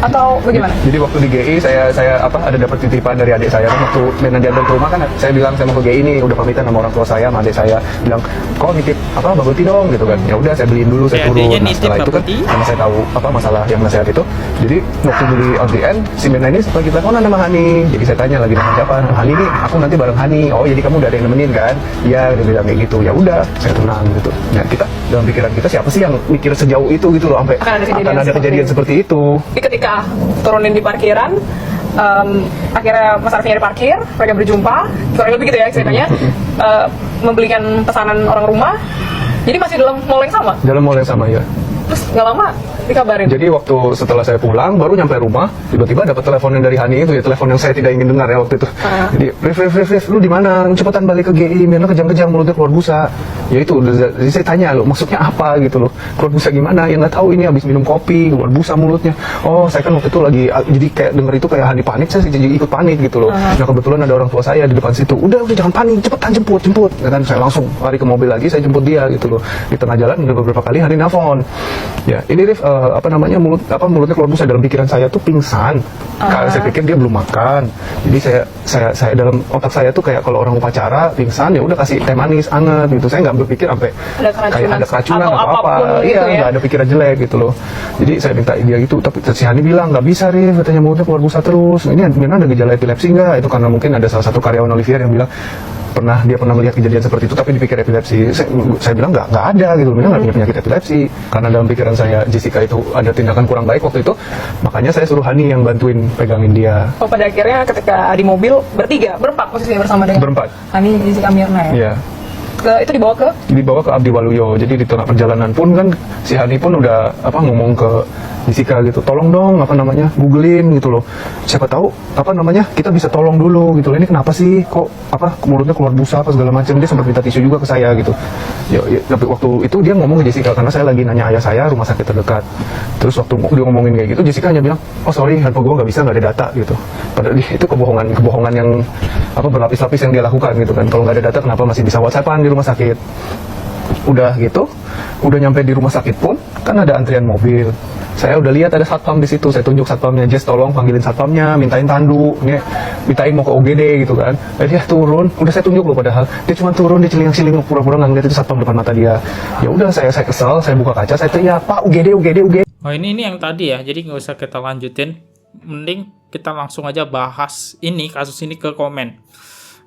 atau bagaimana? Jadi waktu di GI saya ada dapat titipan dari adik saya kan, waktu Mirna diantar ke rumah kan, saya bilang saya mau ke GI ini, udah pamitan sama orang tua saya, sama adik saya, bilang kok nitip bubble tea dong gitu kan. Ya udah saya beliin dulu, saya turun. Nah, setelah itu kan karena saya tahu masalah yang nasihat itu, jadi waktu beli on the end si Mirna ini setelah kita nama Hani, jadi saya tanya lagi nama siapa, Hani ini aku nanti bareng Hani. Oh jadi kamu udah ada yang nemenin kan? Iya, dia bilang kayak gitu. Ya udah saya tenang gitu. Nah kita dalam pikiran kita siapa sih yang mikir sejauh itu gitu loh, sampai akan ada kejadian seperti itu. Jadi ketika turunin di parkiran, Akhirnya Mas Arif nyari parkir, mereka berjumpa, kurang lebih gitu ya ceritanya. Membelikan pesanan orang rumah, jadi masih dalam mall yang sama? Dalam mall yang sama, ya. Terus nggak lama dikabarin? Jadi waktu setelah saya pulang, baru nyampe rumah, tiba-tiba dapat telepon yang dari Hani itu ya, telepon yang saya tidak ingin dengar ya waktu itu. Jadi, Rif, lu di mana? Cepetan balik ke GI, Mirna kejang-kejang mulutnya keluar busa. Ya itu, jadi saya tanya lo, maksudnya apa gitu loh? Keluar busa gimana? Ya nggak tahu, ini habis minum kopi, keluar busa mulutnya. Oh, saya kan waktu itu lagi, jadi kayak denger itu kayak Hani panik, saya jadi ikut panik gitu loh. Nah kebetulan ada orang tua saya di depan situ. Udah jangan panik, cepetan jemput. Ya kan saya langsung lari ke mobil lagi, saya jemput dia gitu loh. Di tengah jalan udah beberapa kali Hani nelfon. Ya, ini Rif, mulutnya keluar busa. Dalam pikiran saya tuh pingsan. Karena saya pikir dia belum makan. Jadi saya dalam otak saya tuh kayak kalau orang upacara pingsan ya udah kasih teh manis anget gitu. Saya nggak berpikir sampai kayak ada keracunan atau apa. Iya, nggak ada pikiran jelek gitu loh. Jadi saya minta dia gitu, tapi si Hani bilang nggak bisa Rif, katanya mulutnya keluar busa terus. Ini Mirna ada gejala epilepsi nggak? Itu karena mungkin ada salah satu karyawan Olivier yang bilang dia pernah melihat kejadian seperti itu tapi dipikir epilepsi. Saya bilang nggak ada gitu, Mirna nggak punya penyakit epilepsi. Karena dalam pikiran saya Jessica itu ada tindakan kurang baik waktu itu, makanya saya suruh Hani yang bantuin pegangin dia. Oh, pada akhirnya ketika di mobil berempat posisinya bersama dengan berempat. Hani, Jessica, Mirna ya? Iya. Itu dibawa ke Abdi Waluyo. Jadi di tengah perjalanan pun kan si Hani pun udah ngomong ke Jessica gitu, tolong dong googlein gitu loh, siapa tahu kita bisa tolong dulu gitu loh. Ini kenapa sih kok mulutnya keluar busa apa segala macam. Dia sempat minta tisu juga ke saya gitu. Ya, tapi waktu itu dia ngomong ke Jessica karena saya lagi nanya ayah saya rumah sakit terdekat. Terus waktu dia ngomongin kayak gitu, Jessica hanya bilang, oh sorry, handphone gue nggak bisa, nggak ada data gitu. Padahal itu kebohongan yang berlapis-lapis yang dia lakukan gitu kan. Kalau nggak ada data kenapa masih bisa WhatsAppan di rumah sakit. Udah gitu, udah nyampe di rumah sakit pun kan ada antrian mobil. Saya udah lihat ada satpam di situ, saya tunjuk satpamnya, Jess tolong panggilin satpamnya, mintain tandu, mintain mau ke UGD gitu kan. Dia turun, udah saya tunjuk loh padahal dia cuma turun, dia celing-celing pura-pura nggak ngeliat itu satpam depan mata dia. Ya udah saya kesel, saya buka kaca, saya teriak, Pak UGD. Oh ini yang tadi ya, jadi nggak usah kita lanjutin, mending kita langsung aja bahas kasus ini ke komen.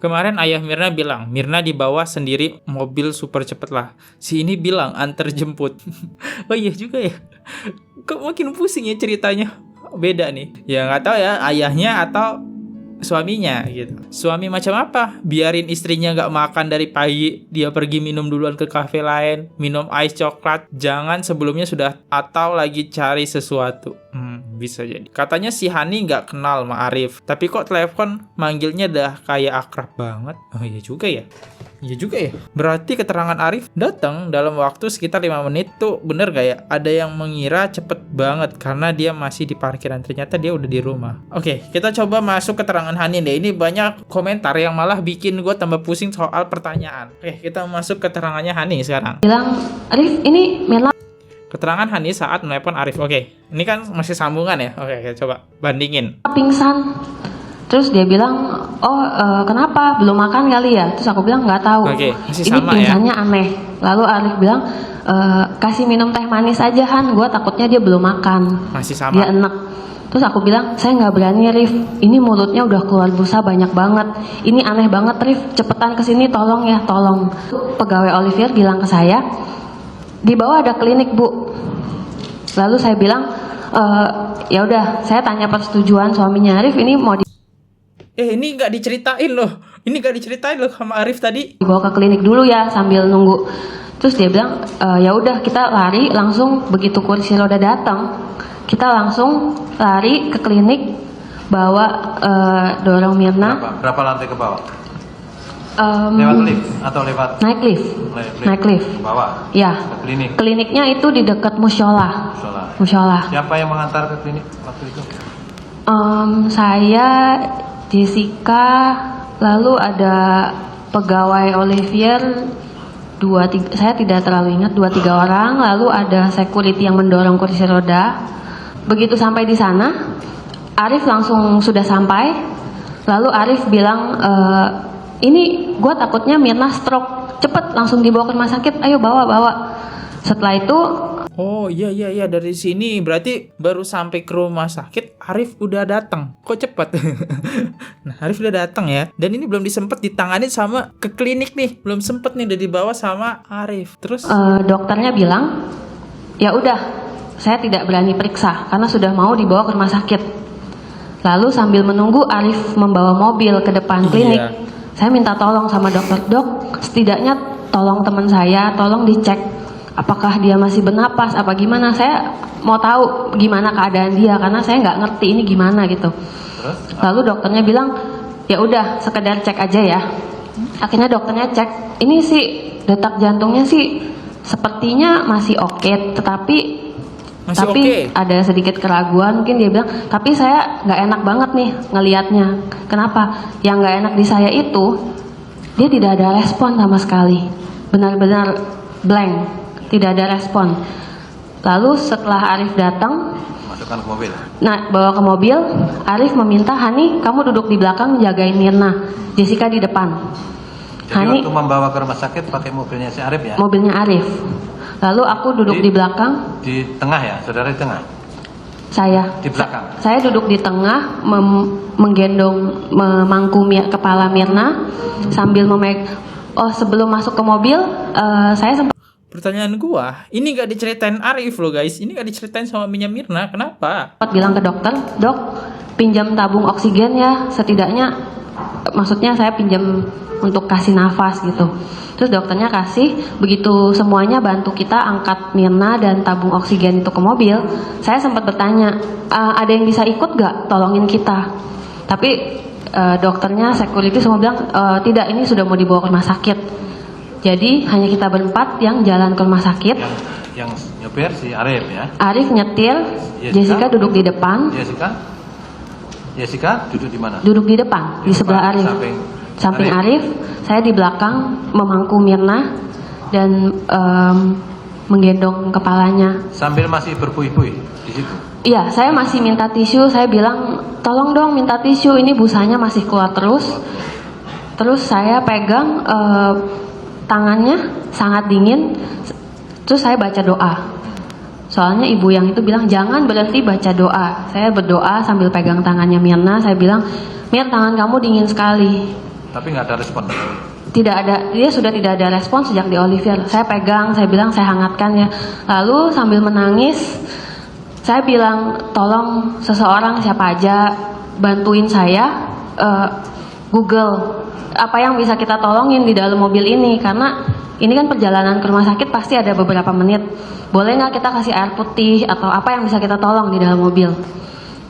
Kemarin ayah Mirna bilang, Mirna dibawa sendiri mobil super cepet lah. Si ini bilang antar jemput. Oh iya juga ya. Kok makin pusing ya ceritanya. Beda nih. Ya nggak tahu ya ayahnya atau suaminya gitu. Suami macam apa? Biarin istrinya nggak makan dari pagi, dia pergi minum duluan ke kafe lain, minum ice coklat, jangan sebelumnya sudah atau lagi cari sesuatu. Bisa jadi. Katanya si Hani nggak kenal sama Arif, tapi kok telepon manggilnya dah kayak akrab banget. Oh iya juga ya. Iya juga ya. Berarti keterangan Arif datang dalam waktu sekitar 5 menit tuh bener gak ya? Ada yang mengira cepet banget karena dia masih di parkiran, ternyata dia udah di rumah. Oke, kita coba masuk keterangan Hani deh. Ini banyak komentar yang malah bikin gue tambah pusing soal pertanyaan. Oke, kita masuk keterangannya Hani sekarang. Bilang, Arif ini Mirna. Keterangan Hani saat menelepon Arif. Oke, ini kan masih sambungan ya. Oke, kita coba bandingin. Pingsan. Terus dia bilang, kenapa? Belum makan kali ya? Terus aku bilang nggak tahu. Oke, masih ini sama pingsannya ya. Aneh. Lalu Arif bilang, kasih minum teh manis aja Han. Gue takutnya dia belum makan. Masih sama. Dia enek. Terus aku bilang, saya nggak berani Rif. Ini mulutnya udah keluar busa banyak banget. Ini aneh banget Rif. Cepetan kesini tolong ya, tolong. Pegawai Olivier bilang ke saya, di bawah ada klinik Bu. Lalu saya bilang, ya udah, saya tanya persetujuan suaminya Arif. Ini mau ini nggak diceritain loh. Ini nggak diceritain loh sama Arif tadi. Dibawa ke klinik dulu ya sambil nunggu. Terus dia bilang, ya udah kita lari langsung begitu kursi roda datang. Kita langsung lari ke klinik, bawa dorong Mirna. Berapa lantai ke bawah? Lewat lift atau lewat? Naik lift. Naik lift. Ke bawah? Ya. Ke klinik? Kliniknya itu di dekat musyola. Musyola. Siapa yang mengantar ke klinik waktu itu? Saya, Jessica, lalu ada pegawai Olivier, saya tidak terlalu ingat, 2-3 orang, lalu ada security yang mendorong kursi roda. Begitu sampai di sana, Arif langsung sudah sampai, lalu Arif bilang, ini gue takutnya Mirna stroke, cepet langsung dibawa ke rumah sakit, ayo bawa. Setelah itu, oh iya dari sini berarti baru sampai ke rumah sakit Arif udah datang. Kok cepet? Nah Arif udah datang ya. Dan ini belum disempet ditangani sama ke klinik nih. Belum sempet nih udah dibawa sama Arif. Terus dokternya bilang, ya udah, saya tidak berani periksa karena sudah mau dibawa ke rumah sakit. Lalu sambil menunggu Arif membawa mobil ke depan klinik, saya minta tolong sama dokter, dok, setidaknya tolong teman saya, tolong dicek apakah dia masih bernapas, apa gimana. Saya mau tahu gimana keadaan dia karena saya nggak ngerti ini gimana gitu. Lalu dokternya bilang, ya udah sekedar cek aja ya. Akhirnya dokternya cek, ini sih detak jantungnya sih sepertinya masih oke, tetapi ada sedikit keraguan. Mungkin dia bilang, tapi saya nggak enak banget nih ngelihatnya. Kenapa? Yang nggak enak di saya itu dia tidak ada respon sama sekali, benar-benar blank, tidak ada respon. Lalu setelah Arif datang, Masukkan ke mobil. nah bawa ke mobil, Arif meminta, Hani kamu duduk di belakang jagain Mirna, Jessica di depan. Jadi Hani waktu membawa ke rumah sakit pakai mobilnya si Arif ya? mobilnya Arif. Lalu aku duduk di belakang. Di tengah ya, saudara di tengah? Saya. Di belakang? Saya duduk di tengah, menggendong, memangku kepala Mirna sambil sebelum masuk ke mobil, saya sempat. Pertanyaan gua, ini gak diceritain Arif loh guys, ini gak diceritain sama Mirna, kenapa? Bilang ke dokter, dok, pinjam tabung oksigen ya, setidaknya, maksudnya saya pinjam untuk kasih nafas gitu. Terus dokternya kasih, begitu semuanya bantu kita angkat Mirna dan tabung oksigen itu ke mobil, saya sempat bertanya, ada yang bisa ikut gak tolongin kita? Tapi dokternya, security semua bilang, tidak, ini sudah mau dibawa ke rumah sakit. Jadi hanya kita berempat yang jalan ke rumah sakit. Yang nyopir si Arif ya? Arif nyetir, Jessica duduk di depan. Jessica duduk di mana? Duduk di depan, di sebelah Arif. Samping Arif, saya di belakang memangku Mirna dan menggendong kepalanya. Sambil masih berbuih-buih di situ? Iya, saya masih minta tisu. Saya bilang, tolong dong minta tisu, ini busanya masih keluar terus. Terus saya pegang tangannya sangat dingin. Terus saya baca doa. Soalnya ibu yang itu bilang, jangan berhenti baca doa. Saya berdoa sambil pegang tangannya Mirna. Saya bilang, Mir, tangan kamu dingin sekali. Tapi nggak ada respon? Tidak ada, dia sudah tidak ada respon sejak di Olivier. Saya pegang, saya bilang saya hangatkan ya. Lalu sambil menangis, saya bilang tolong seseorang siapa aja bantuin saya Google apa yang bisa kita tolongin di dalam mobil ini, karena ini kan perjalanan ke rumah sakit pasti ada beberapa menit. Boleh nggak kita kasih air putih atau apa yang bisa kita tolong di dalam mobil?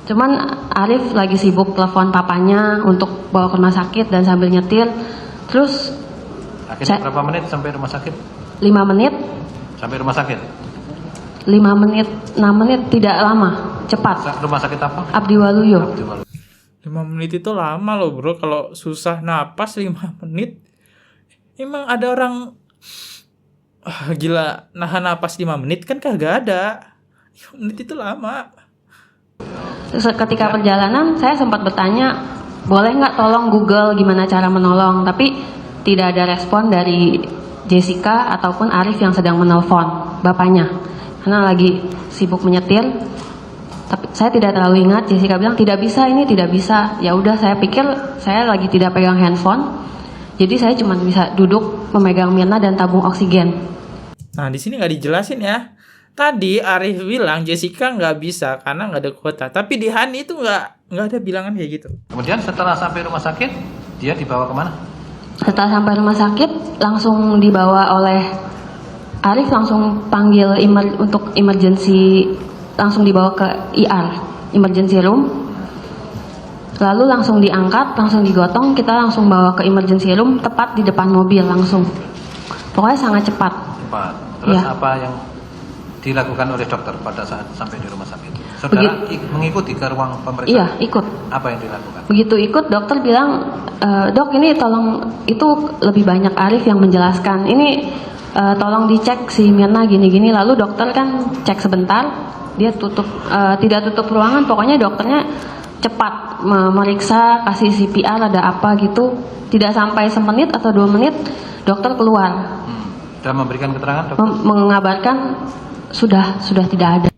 Cuman Arif lagi sibuk telepon papanya untuk bawa ke rumah sakit dan sambil nyetir. Terus akhirnya berapa menit sampai rumah sakit? 5 menit. Sampai rumah sakit? 5 menit, 6 menit, tidak lama, cepat. Rumah sakit apa? Abdi Waluyo. 5 menit itu lama loh bro, kalau susah napas 5 menit. Emang ada orang gila nahan napas 5 menit kan kagak ada. 5 menit itu lama. Ketika perjalanan saya sempat bertanya, boleh nggak tolong Google gimana cara menolong, tapi tidak ada respon dari Jessica ataupun Arif yang sedang menelpon bapaknya karena lagi sibuk menyetir. Tapi saya tidak terlalu ingat. Jessica bilang tidak bisa, ini tidak bisa. Ya udah, saya pikir saya lagi tidak pegang handphone, jadi saya cuma bisa duduk memegang Mirna dan tabung oksigen. Nah di sini nggak dijelasin ya. Tadi Arif bilang Jessica nggak bisa karena nggak ada kuota, tapi di Hani itu nggak ada bilangan kayak gitu. Kemudian setelah sampai rumah sakit, dia dibawa kemana? Setelah sampai rumah sakit, langsung dibawa oleh Arif, langsung panggil untuk emergency, langsung dibawa ke IR, emergency room. Lalu langsung diangkat, langsung digotong, kita langsung bawa ke emergency room, tepat di depan mobil langsung. Pokoknya sangat cepat. Cepat. Terus Ya. apa yang dilakukan oleh dokter pada saat sampai di rumah sakit? Saudara mengikuti ke ruang pemeriksaan? Iya, ikut. Apa yang dilakukan? Begitu ikut, dokter bilang, dok ini tolong, itu lebih banyak Arif yang menjelaskan. Ini tolong dicek si Mirna gini-gini. Lalu dokter kan cek sebentar, dia tidak tutup ruangan. Pokoknya dokternya cepat memeriksa, kasih CPR ada apa gitu. Tidak sampai semenit atau 2 menit, dokter keluar. Sudah memberikan keterangan dokter? Mengabarkan sudah tidak ada.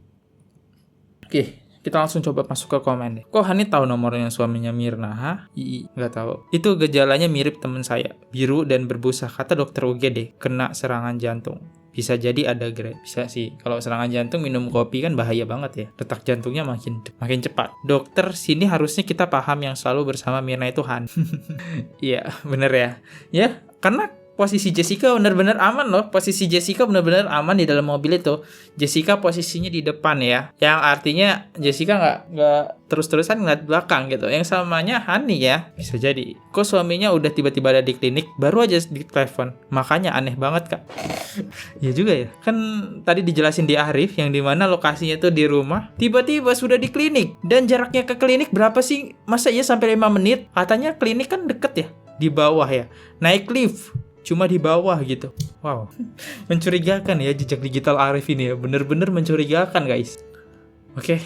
Oke, kita langsung coba masuk ke komen deh. Kok Hani tahu nomornya suaminya Mirna? Hah? Nggak tahu. Itu gejalanya mirip temen saya, biru dan berbusa, kata dokter UGD, kena serangan jantung. Bisa jadi ada grade, bisa sih. Kalau serangan jantung minum kopi kan bahaya banget ya. Detak jantungnya makin cepat. Dokter, sini harusnya kita paham yang selalu bersama Mirna itu Han. Iya, bener ya. Ya, karena posisi Jessica benar-benar aman loh. Posisi Jessica benar-benar aman di dalam mobil itu. Jessica posisinya di depan ya. Yang artinya Jessica nggak terus-terusan ngeliat belakang gitu. Yang samanya Hani ya. Bisa jadi. Kok suaminya udah tiba-tiba ada di klinik, baru aja di telepon. Makanya aneh banget kak. Ya juga ya. Kan tadi dijelasin di Arif yang dimana lokasinya tuh di rumah. Tiba-tiba sudah di klinik. Dan jaraknya ke klinik berapa sih? Masa iya sampai 5 menit? Katanya klinik kan deket ya. Di bawah ya. Naik lift. Cuma di bawah gitu. Wow. Mencurigakan ya jejak digital Arif ini ya. Bener-bener mencurigakan guys. Oke.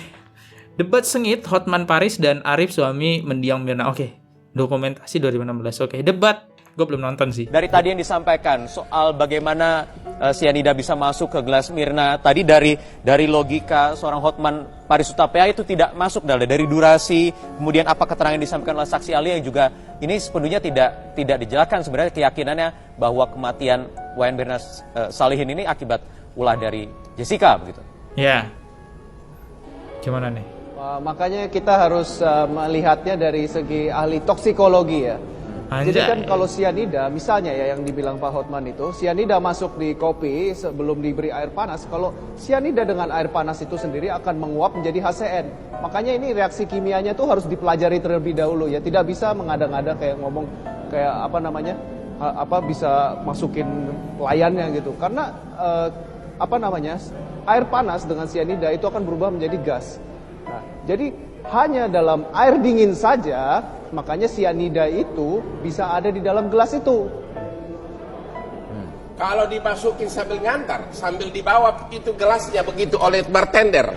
Debat sengit Hotman Paris dan Arif suami mendiang Mirna. Oke. Dokumentasi 2016. Oke. Debat. Gue belum nonton sih. Dari tadi yang disampaikan soal bagaimana cyanida bisa masuk ke gelas Mirna. Tadi dari logika seorang Hotman Paris Hutapea itu tidak masuk dari durasi. Kemudian apa keterangan yang disampaikan oleh saksi ahli yang juga ini sepenuhnya tidak dijelaskan sebenarnya keyakinannya bahwa kematian Wayan Mirna Salihin ini akibat ulah dari Jessica begitu. Ya. Gimana nih? Makanya kita harus melihatnya dari segi ahli toksikologi ya. Anjay. Jadi kan kalau cyanida, misalnya ya yang dibilang Pak Hotman itu, cyanida masuk di kopi sebelum diberi air panas. Kalau cyanida dengan air panas itu sendiri akan menguap menjadi HCN. Makanya ini reaksi kimianya tuh harus dipelajari terlebih dahulu ya. Tidak bisa mengada-ngada kayak ngomong kayak bisa masukin pelayannya gitu. Karena air panas dengan cyanida itu akan berubah menjadi gas. Nah, jadi hanya dalam air dingin saja, makanya cyanida itu bisa ada di dalam gelas itu. Kalau dimasukin sambil ngantar, sambil dibawa itu gelasnya begitu oleh bartender,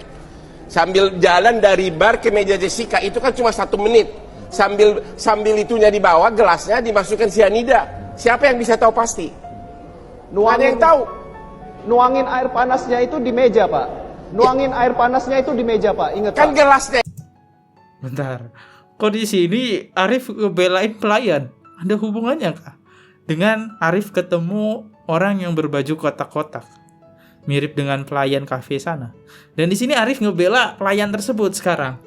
sambil jalan dari bar ke meja Jessica itu kan cuma 1 menit. Sambil itunya dibawa gelasnya dimasukkan cyanida. Siapa yang bisa tahu pasti? Ada yang tahu? Nuangin air panasnya itu di meja Pak. Nuangin air panasnya itu di meja Pak. Ingat kan Pak. Gelasnya. Bentar, kok di sini Arif ngebelain pelayan? Ada hubungannya kah? Dengan Arif ketemu orang yang berbaju kotak-kotak, mirip dengan pelayan kafe sana. Dan di sini Arif ngebela pelayan tersebut sekarang.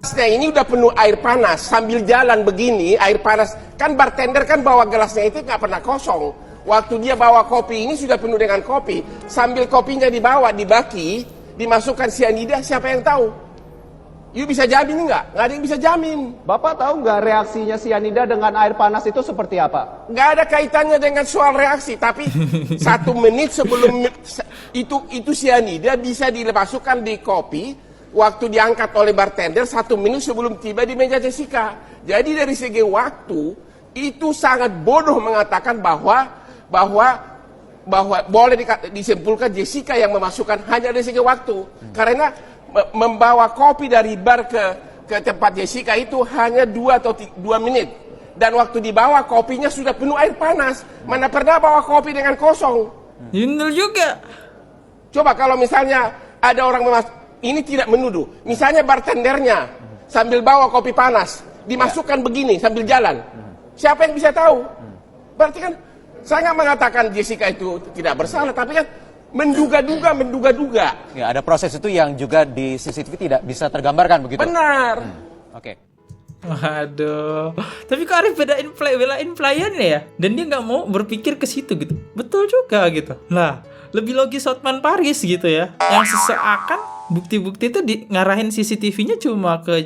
Gelasnya ini udah penuh air panas, sambil jalan begini air panas. Kan bartender kan bawa gelasnya itu nggak pernah kosong. Waktu dia bawa kopi ini sudah penuh dengan kopi. Sambil kopinya dibawa, dibaki, dimasukkan cyanida, siapa yang tahu? You bisa jamin nggak? Nggak ada yang bisa jamin. Bapak tahu nggak reaksinya cyanida dengan air panas itu seperti apa? Nggak ada kaitannya dengan soal reaksi, tapi 1 menit sebelum itu cyanida bisa dimasukkan di kopi. Waktu diangkat oleh bartender 1 menit sebelum tiba di meja Jessica. Jadi dari segi waktu itu sangat bodoh mengatakan bahwa boleh disimpulkan Jessica yang memasukkan hanya dari segi waktu. Karena membawa kopi dari bar ke tempat Jessica itu hanya 2 atau 2 menit. Dan waktu dibawa kopinya sudah penuh air panas. Mana pernah bawa kopi dengan kosong? Bener juga. Coba kalau misalnya ada orang ini tidak menuduh. Misalnya bartendernya sambil bawa kopi panas, dimasukkan begini sambil jalan. Siapa yang bisa tahu? Berarti kan saya nggak mengatakan Jessica itu tidak bersalah, tapi kan menduga-duga. Ya, ada proses itu yang juga di CCTV tidak bisa tergambarkan begitu. Benar. Oke. Waduh. Tapi kok Arif belain pelayannya ya? Dan dia nggak mau berpikir ke situ gitu. Betul juga gitu. Lah, lebih logis Hotman Paris gitu ya. Yang seakan bukti-bukti itu ngarahin CCTV-nya cuma ke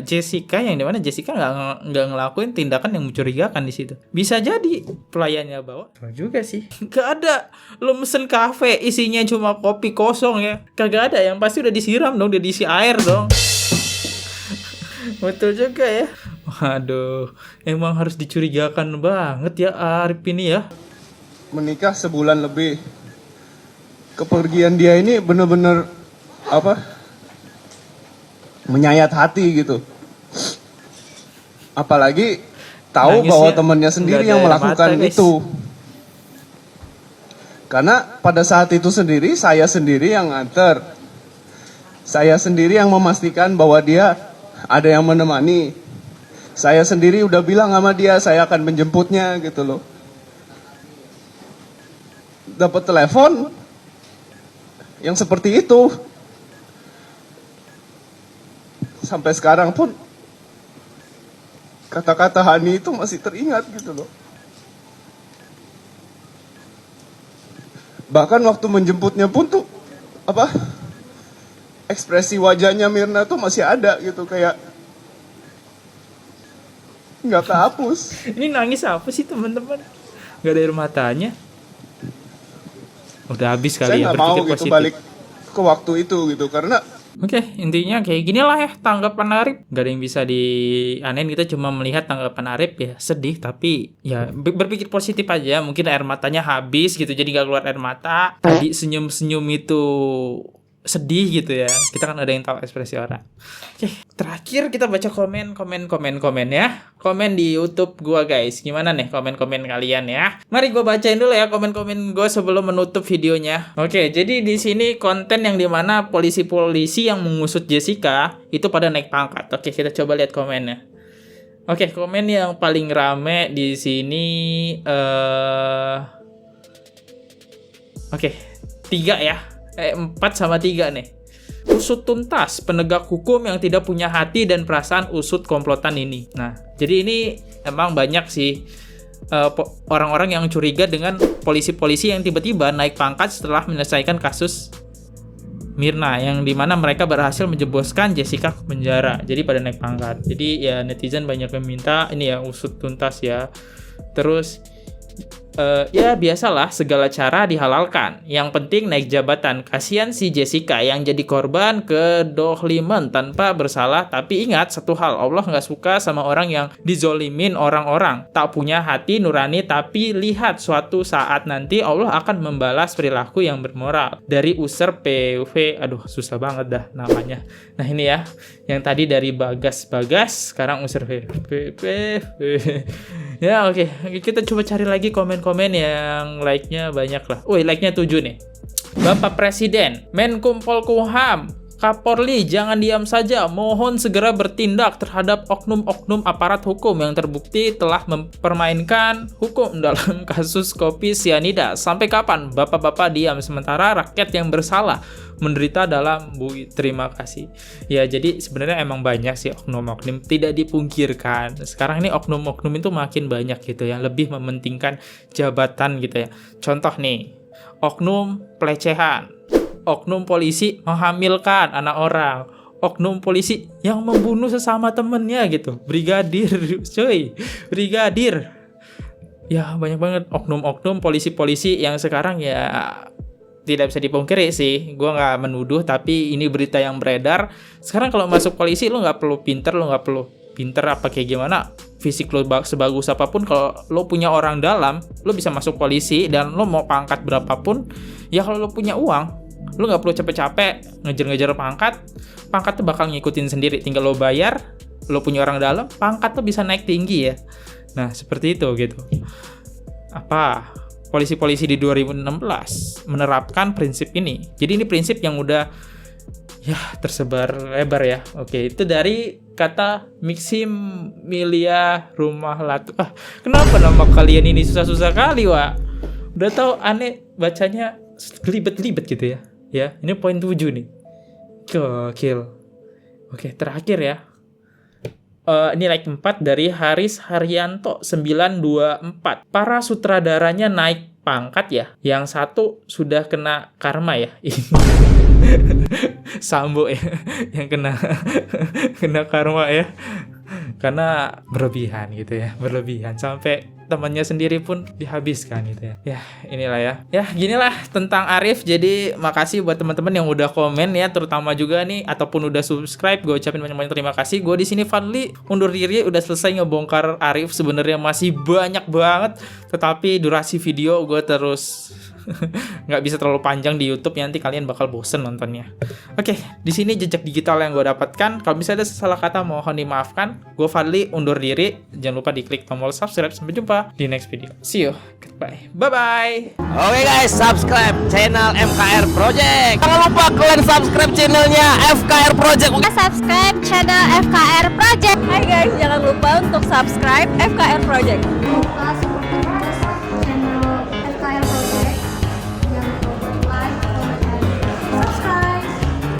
Jessica, yang dimana Jessica nggak ngelakuin tindakan yang mencurigakan di situ. Bisa jadi pelayannya bawa. Betul juga sih. Gak ada lo mesen kafe isinya cuma kopi kosong ya. Kagak ada, yang pasti udah disiram dong, udah diisi air dong. Betul juga ya. Waduh, emang harus dicurigakan banget ya Arif ini ya. Menikah sebulan lebih. Kepergian dia ini benar-benar menyayat hati gitu. Apalagi tahu Nangisnya bahwa temannya sendiri yang melakukan itu. Karena pada saat itu sendiri saya sendiri yang nganter. Saya sendiri yang memastikan bahwa dia ada yang menemani. Saya sendiri udah bilang sama dia saya akan menjemputnya gitu loh. dapat telepon yang seperti itu. Sampai sekarang pun kata-kata Hani itu masih teringat gitu loh. Bahkan waktu menjemputnya pun tuh ekspresi wajahnya Mirna tuh masih ada gitu, kayak nggak kehapus. Ini nangis apa sih teman-teman? Gak ada air matanya. Udah habis kali Saya ya nggak mau berpikir gitu positif. balik ke waktu itu gitu, karena Oke, intinya kayak gini lah ya tanggapan Arif. Gak ada yang bisa dianehin, kita cuma melihat tanggapan Arif ya sedih, tapi ya berpikir positif aja. Mungkin air matanya habis gitu, jadi gak keluar air mata. Tadi senyum-senyum itu sedih gitu ya. Kita kan ada yang tahu ekspresi orang. Oke, terakhir kita baca komen ya. Komen di YouTube gua guys. Gimana nih komen-komen kalian ya? Mari gua bacain dulu ya komen-komen gua sebelum menutup videonya. Oke, jadi di sini konten yang dimana polisi-polisi yang mengusut Jessica itu pada naik pangkat. Oke, kita coba lihat komennya. Oke, komen yang paling rame di sini 3 ya. 4 sama 3 nih. Usut tuntas penegak hukum yang tidak punya hati dan perasaan usut komplotan ini. Nah, jadi ini emang banyak sih orang-orang yang curiga dengan polisi-polisi yang tiba-tiba naik pangkat setelah menyelesaikan kasus Mirna, yang dimana mereka berhasil menjebloskan Jessica ke penjara. Jadi pada naik pangkat. Jadi ya netizen banyak yang minta ini ya usut tuntas ya. Terus ya biasalah segala cara dihalalkan. Yang penting naik jabatan. Kasihan si Jessica yang jadi korban kedoliman tanpa bersalah. Tapi ingat satu hal, Allah nggak suka sama orang yang dizolimin orang-orang. Tak punya hati nurani, tapi lihat suatu saat nanti Allah akan membalas perilaku yang bermoral. Dari user PV, aduh susah banget dah namanya. Nah ini ya, yang tadi dari Bagas, sekarang user PV. Ya oke, kita coba cari lagi komen-komen yang like-nya banyak lah. Wih, like-nya 7 nih. Bapak Presiden, Menkum Polhukam, Kapolri jangan diam saja, mohon segera bertindak terhadap oknum-oknum aparat hukum yang terbukti telah mempermainkan hukum dalam kasus kopi sianida. Sampai kapan bapak-bapak diam sementara rakyat yang bersalah menderita dalam bui? Terima kasih. Ya, jadi sebenarnya emang banyak sih oknum-oknum, tidak dipungkirkan. Sekarang ini oknum-oknum itu makin banyak gitu ya, lebih mementingkan jabatan gitu ya. Contoh nih, oknum pelecehan, oknum polisi menghamilkan anak orang, oknum polisi yang membunuh sesama temennya gitu, brigadir, cuy, brigadir. Ya banyak banget oknum-oknum polisi-polisi yang sekarang ya tidak bisa dipungkiri sih. Gue nggak menuduh, tapi ini berita yang beredar. Sekarang kalau masuk polisi lo nggak perlu pinter, apa kayak gimana, fisik lo sebagus apapun, kalau lo punya orang dalam, lo bisa masuk polisi. Dan lo mau pangkat berapapun, ya kalau lo punya uang, lo nggak perlu capek-capek ngejar-ngejar pangkat tuh bakal ngikutin sendiri. Tinggal lo bayar, lo punya orang dalam, pangkat tuh bisa naik tinggi ya. Nah seperti itu gitu. Apa polisi-polisi di 2016 menerapkan prinsip ini. Jadi ini prinsip yang udah ya tersebar lebar ya. Oke, itu dari kata Maximilia Rumahlatu. Kenapa nama kalian ini susah-susah kali, Wak? Udah tahu aneh bacanya gelibet-gelibet gitu ya. Ya, ini poin 7 nih. Gokil. Oke, terakhir ya. Ini like 4 dari Haris Haryanto 924. Para sutradaranya naik pangkat ya. Yang satu sudah kena karma ya. Sambo ya yang kena karma ya. Karena berlebihan gitu ya. Berlebihan sampai temannya sendiri pun dihabiskan gitu ya. Ya inilah ya. Ya ginilah tentang Arif. Jadi makasih buat teman-teman yang udah komen ya, terutama juga nih ataupun udah subscribe. Gue ucapin banyak-banyak terima kasih. Gue di sini Fadli undur diri, udah selesai ngebongkar Arif. Sebenarnya masih banyak banget, tetapi durasi video gue terus nggak bisa terlalu panjang di YouTube, nanti kalian bakal bosen nontonnya. Oke, di sini jejak digital yang gue dapatkan. Kalau misalnya ada salah kata mohon dimaafkan. Gue Fadli undur diri. Jangan lupa diklik tombol subscribe. Sampai jumpa di next video. See you. Goodbye. Bye-bye. Oke guys, subscribe channel FKR Project. Jangan lupa kalian subscribe channelnya FKR Project. Subscribe channel FKR Project. Hai guys, jangan lupa untuk subscribe FKR Project.